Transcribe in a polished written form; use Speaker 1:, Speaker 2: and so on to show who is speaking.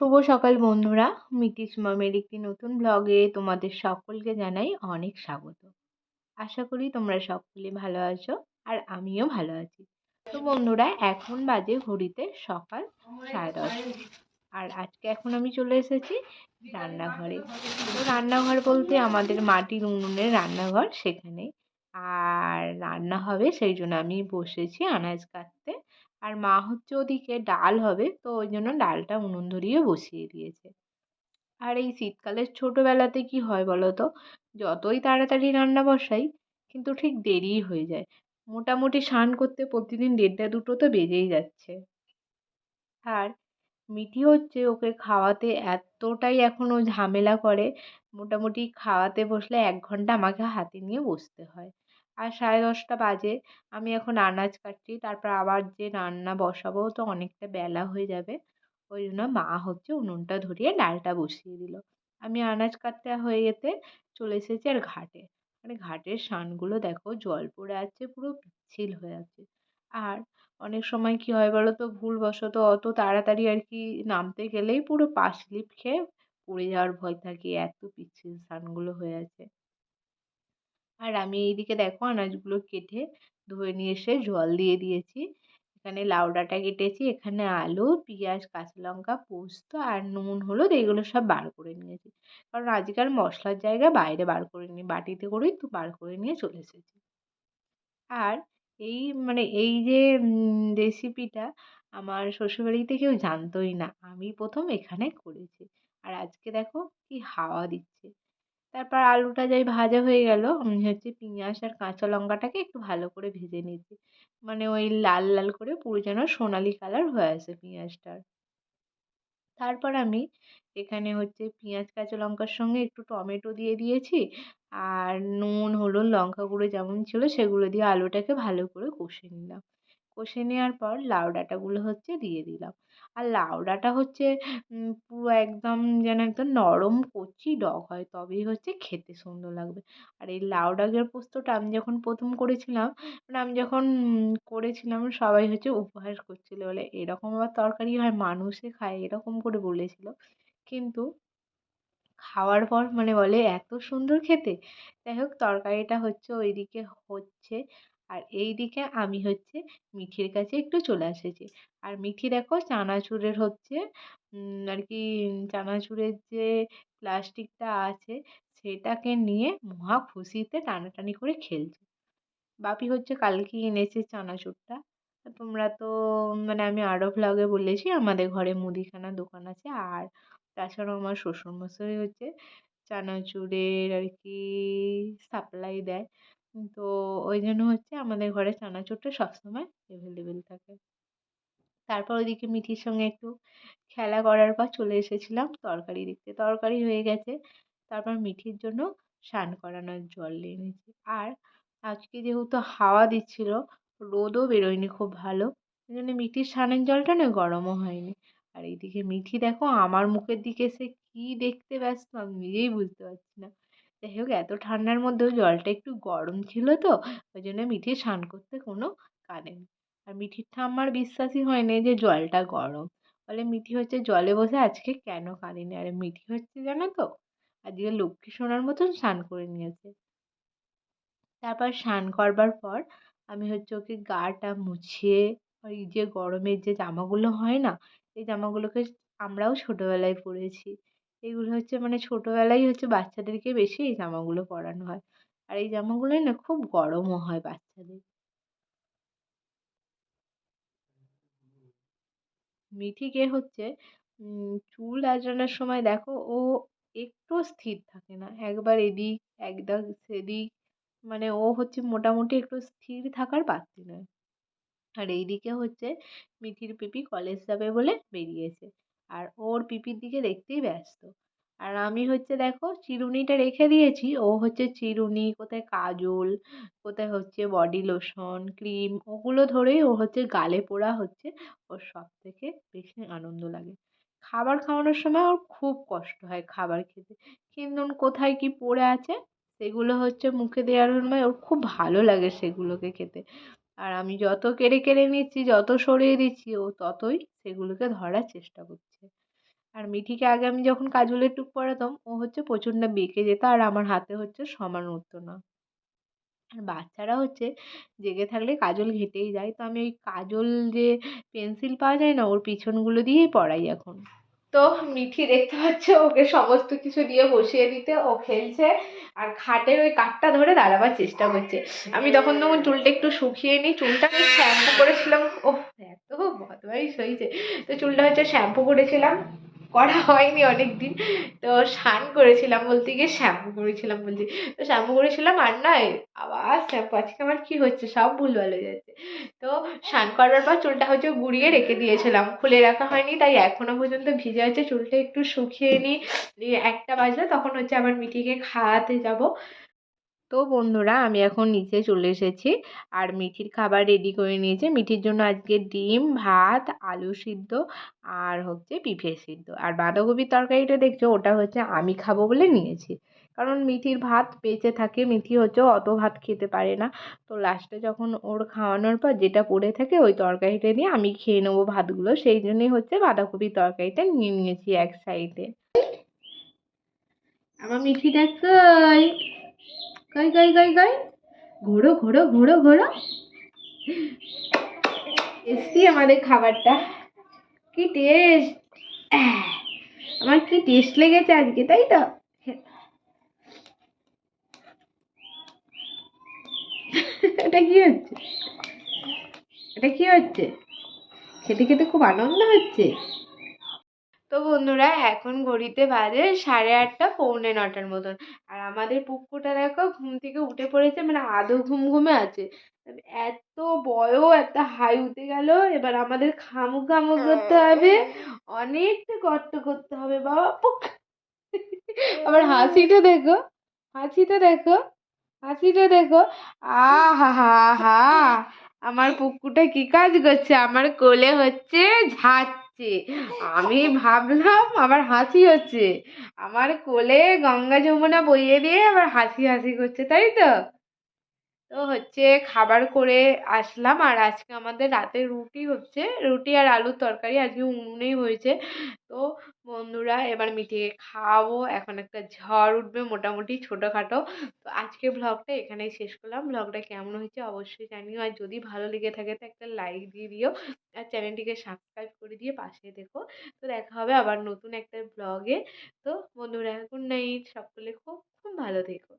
Speaker 1: শুভ সকাল বন্ধুরা। মিটিস মমের একটি নতুন ব্লগে তোমাদের সকলকে জানাই অনেক স্বাগত। আশা করি তোমরা সকলে ভালো আছো আর আমিও ভালো আছি। তো বন্ধুরা, এখন বাজে ঘড়িতে সকাল 10:30। আর আজকে এখন আমি চলে এসেছি রান্নাঘরে। তো রান্নাঘর বলতে আমাদের মাটির উনুনের রান্নাঘর, সেখানে। আর রান্না হবে সেই জন্য আমি বসেছি আনাজ কাটতে। আর মা হচ্ছে ওদিকে ডাল হবে, তো ওই জন্য ডালটা উনুন ধরিয়ে বসিয়ে দিয়েছে। আর এই শীতকালের ছোটবেলাতে কি হয় বলো তো, যতই তাড়াতাড়ি রান্না বসাই কিন্তু ঠিক দেরিই হয়ে যায়। মোটামুটি স্নান করতে প্রতিদিন 1:30-2টো তো বেজেই যাচ্ছে। আর মিঠি হচ্ছে, ওকে খাওয়াতে এতটাই এখন ও ঝামেলা করে। মোটামুটি খাওয়াতে বসলে 1 ঘন্টা আমাকে হাতে নিয়ে বসতে হয়। আর 10:30 বাজে, আমি এখন আনাজ কাটছি, তারপর আবার যে রান্না বসাবো তো অনেকটা বেলা হয়ে যাবে। ওই জন্য মা হচ্ছে উনুনটা ধরিয়ে ডালটা বসিয়ে দিল। আমি আনাজ কাটতে হয়ে যেতে চলে এসেছি আর ঘাটে। মানে ঘাটের সানগুলো দেখো, জল পড়ে আছে, পুরো পিচ্ছিল হয়ে আছে। আর অনেক সময় কি হয় বলো তো, ভুলবশত অত তাড়াতাড়ি আর কি নামতে গেলেই পুরো পা স্লিপ খেয়ে পড়ে যাওয়ার ভয় থাকে, এত পিচ্ছিল স্থানগুলো হয়ে আছে। আর আমি এইদিকে দেখো আনাজগুলো কেটে ধুয়ে নিয়ে এসে জল দিয়ে দিয়েছি। এখানে লাউ ডাঁটা কেটেছি, এখানে আলু, পেঁয়াজ, কাঁচা লঙ্কা, পোস্ত আর নুন, হলুদ এগুলো সব বার করে নিয়েছি। কারণ আজকে আর মশলার জায়গায় বাইরে বার করে নিই, বাটিতে করেই তো বার করে নিয়ে চলে এসেছি। আর এই এই যে রেসিপিটা আমার শ্বশুরবাড়িতে কেউ জানতই না। আমি ১ম এখানে করেছি। আর আজকে দেখো কি হাওয়া দিচ্ছে। তারপর আলুটা যেই ভাজা হয়ে গেল, আমি হচ্ছে পেঁয়াজ আর কাঁচা লঙ্কাটাকে একটু ভালো করে ভেজে নিয়েছি। মানে ওই লাল, লাল করে পুরো যেন সোনালি কালার হয়ে আসে পেঁয়াজটার। তারপর আমি এখানে হচ্ছে পেঁয়াজ কাঁচা লঙ্কার সঙ্গে একটু টমেটো দিয়ে দিয়েছি। আর নুন, হলুদ, লঙ্কা গুঁড়ো যেমন ছিল সেগুলো দিয়ে আলুটাকে ভালো করে কষে নিলাম। কষে নেওয়ার পর লাউ ডাঁটাগুলো হচ্ছে দিয়ে দিলাম। আর লাউ ডাঁটা হচ্ছে পুরো একদম যেন একদম নরম কচি ডগ হয়, তবেই হচ্ছে খেতে সুন্দর লাগবে। আর এই লাউ ডাঁটার পোস্তটা আমি যখন ১ম করেছিলাম, আমি যখন করেছিলাম সবাই হচ্ছে উপহাস করছিল, বলে এরকম আবার তরকারি হয়, মানুষে খায়, এরকম করে বলেছিল। কিন্তু খাওয়ার পর বলে এত সুন্দর খেতে। যাই হোক, তরকারিটা হচ্ছে ওইদিকে হচ্ছে। আর এইদিকে আমি হচ্ছে মিঠির কাছে একটু চলে এসেছি। আর মিঠি দেখো চানাচুরের হচ্ছে আর কি চানাচুরের যে প্লাস্টিকটা আছে সেটাকে নিয়ে মহা খুশিতে টানাটানি করে খেলছে। বাপি হচ্ছে কালকেই এনেছে চানাচুরটা। তোমরা তো আমি আরও ভ্লগে বলেছি আমাদের ঘরে মুদিখানার দোকান আছে। আর তাছাড়াও আমার শ্বশুরমশাই হচ্ছে চানাচুরের আর কি সাপ্লাই দেয়। তো ওই জন্য হচ্ছে আমাদের ঘরে চানাচুরটা সবসময় এভেলেবেল থাকে। তারপর ওইদিকে মিঠির সঙ্গে একটু খেলা করার পর চলে এসেছিলাম তরকারি দেখতে। তরকারি হয়ে গেছে। তারপর মিঠির জন্য স্নান করানোর জল নিয়ে নিয়েছি। আর আজকে যেহেতু হাওয়া দিচ্ছিল, রোদও বেরোয়নি খুব ভালো, ওই জন্য মিঠির স্নানের জলটা না গরমও হয়নি। আর এইদিকে মিঠি দেখো আমার মুখের দিকে সে কি দেখতে ব্যস্ত, আমি নিজেই বুঝতে পারছি না। যাই হোক, এত ঠান্ডার মধ্যেও জলটা একটু গরম ছিল, তো ওই জন্য মিঠি স্নান করতে কোনো কাঁদেনি। আর মিঠির ঠাম্মার বিশ্বাসই হয়নি যে জলটা গরম। বলে মিঠি হচ্ছে জলে বসে আজকে কেন কাঁদেনি। আর মিঠি হচ্ছে জানো তো, আজকে লক্ষ্মী সোনার মতন স্নান করে নিয়েছে। তারপর স্নান করবার পর আমি হচ্ছে ওকে গাটা মুছিয়ে, ওই যে গরমের যে জামাগুলো হয় না, এই জামাগুলোকে আমরাও ছোটোবেলায় পরেছি। এগুলো হচ্ছে ছোটোবেলায় হচ্ছে বাচ্চাদেরকে বেশি এই জামাগুলো পরানো হয়। আর এই জামাগুলোয় না খুব গরমও হয় বাচ্চাদের। মিঠিকে হচ্ছে চুল আঁচড়ানোর সময় দেখো ও একটুও স্থির থাকে না। একবার এদিক, একবার সেদিক, ও হচ্ছে মোটামুটি একটু স্থির থাকার পাত্রী নয়। আর এইদিকে হচ্ছে মিঠির পিপি কলেজ যাবে বলে বেরিয়েছে। আর ওর পিপির দিকে দেখতেই ব্যস্ত। আর আমি হচ্ছে দেখো চিরুনিটা রেখে দিয়েছি। ও হচ্ছে চিরুনি, কোথায় কাজল, কোথায় হচ্ছে বডি লোশন, ক্রিম, ওগুলো ধরেই ও হচ্ছে গালে পোড়া হচ্ছে ওর সবথেকে বেশি আনন্দ লাগে। খাবার খাওয়ানোর সময় ওর খুব কষ্ট হয় খাবার খেতে। কিন্তু কোথায় কি পড়ে আছে সেগুলো হচ্ছে মুখে দেওয়ার সময় ওর খুব ভালো লাগে সেগুলোকে খেতে। আর আমি যত কেড়ে কেড়ে নিচ্ছি, যত সরিয়ে দিচ্ছি, ও ততই সেগুলোকে ধরার চেষ্টা করছে। আর মিঠিকে আগে আমি যখন কাজলের টুক পরাতাম ও হচ্ছে প্রচণ্ড বেঁকে যেত আর আমার হাতে হচ্ছে সমান উঠতো না। আর বাচ্চারা হচ্ছে জেগে থাকলে কাজল ঘেঁটেই যায়। তো আমি ওই কাজল যে পেন্সিল পাওয়া যায় না ওর পিছনগুলো দিয়েই পড়াই এখন। তো মিঠি দেখতে পাচ্ছ ওকে সমস্ত কিছু দিয়ে বসিয়ে দিতে ও খেলছে আর খাটের ওই কাঠটা ধরে দাঁড়াবার চেষ্টা করছে। আমি তখন চুলটা একটু শুকিয়ে নিই, চুলটা আমি শ্যাম্পু করেছিলাম। ও এত বদমাইশ হয়েছে। তো চুলটা হচ্ছে শ্যাম্পু করেছিলাম, করা হয়নি অনেকদিন। তো স্নান করেছিলাম বলতে গিয়ে শ্যাম্পু করেছিলাম বলছি। তো শ্যাম্পু করেছিলাম আর নয় আবার শ্যাম্পু, আজকে আমার কি হচ্ছে সব ভুলভাল হয়ে যাচ্ছে। তো স্নান করার পর চুলটা হচ্ছে গুঁড়িয়ে রেখে দিয়েছিলাম, খুলে রাখা হয়নি, তাই এখনো পর্যন্ত ভিজে আছে। চুলটা একটু শুকিয়ে নিই, দিয়ে 1টা বাজলে তখন হচ্ছে আবার মিঠিকে খাওয়াতে যাব। তো বন্ধুরা আমি এখন নিচে চলে এসেছি আর মিঠির খাবার রেডি করে নিয়েছে। মিঠির জন্য আজকে ডিম, ভাত, আলু সিদ্ধ আর হচ্ছে পেঁপে সিদ্ধ। আর বাঁধাকপির তরকারিটা দেখছো ওটা হচ্ছে আমি খাবো বলে নিয়েছি, কারণ মিঠির ভাত বেঁচে থাকে। মিঠি হচ্ছে অত ভাত খেতে পারে না। তো লাস্টে যখন ওর খাওয়ানোর পর যেটা পড়ে থাকে ওই তরকারিটা দিয়ে আমি খেয়ে নেবো ভাতগুলো, সেই জন্যই হচ্ছে বাঁধাকপির তরকারিটা নিয়ে নিয়েছি এক সাইডে। আমার মিঠিটা কই, কই কই কই কই, ঘোরো ঘোরো ঘোরো ঘোরো। টেস্টি আমাদের খাবারটা, কি টেস্ট, আমার কি টেস্ট লেগেছে আজকে, তাই তো? এটা কি হচ্ছে, এটা কি হচ্ছে, খেতে খেতে খুব আনন্দ হচ্ছে। তো বন্ধুরা এখন ঘড়িতে বাজে 8:30 পৌনে 9টার মতন। আর আমাদের পুক্কুটা দেখো ঘুম থেকে উঠে পড়েছে, মানে আদৌ ঘুমঘুমে আছে। এত বড় একটা হাই উঠে গেল, এবার আমাদের খামু খামু করতে হবে, অনেকটা কষ্ট করতে হবে বাবা। আবার হাসিটা দেখো, হাসিটা দেখো, হাসিটা দেখো। আহা হা হা, আমার পুকুরটা কি কাজ করছে, আমার কোলে হচ্ছে ঝাড়ছে। আমি ভাবলাম আবার হাসি হচ্ছে, আমার কোলে গঙ্গা যমুনা বইয়ে দিয়ে আবার হাসি হাসি করছে, তাই তো? তো হচ্ছে খাবার করে আসলাম আর আজকে আমাদের রাতে রুটি হচ্ছে, রুটি আর আলুর তরকারি আজকে উনুনেই হয়েছে। তো বন্ধুরা এবার মিটিয়ে খাওয়াবো, এখন একটা ঝড় উঠবে মোটামুটি ছোটোখাটো। তো আজকের ব্লগটা এখানেই শেষ করলাম। ব্লগটা কেমন হয়েছে অবশ্যই জানিও, আর যদি ভালো লেগে থাকে তো একটা লাইক দিয়ে দিও আর চ্যানেলটিকে সাবস্ক্রাইব করে দিয়ে পাশে দেখো। তো দেখা হবে আবার নতুন একটা ব্লগে। তো বন্ধুরা গুড নাইট, সকলে খুব খুব ভালো থেকো।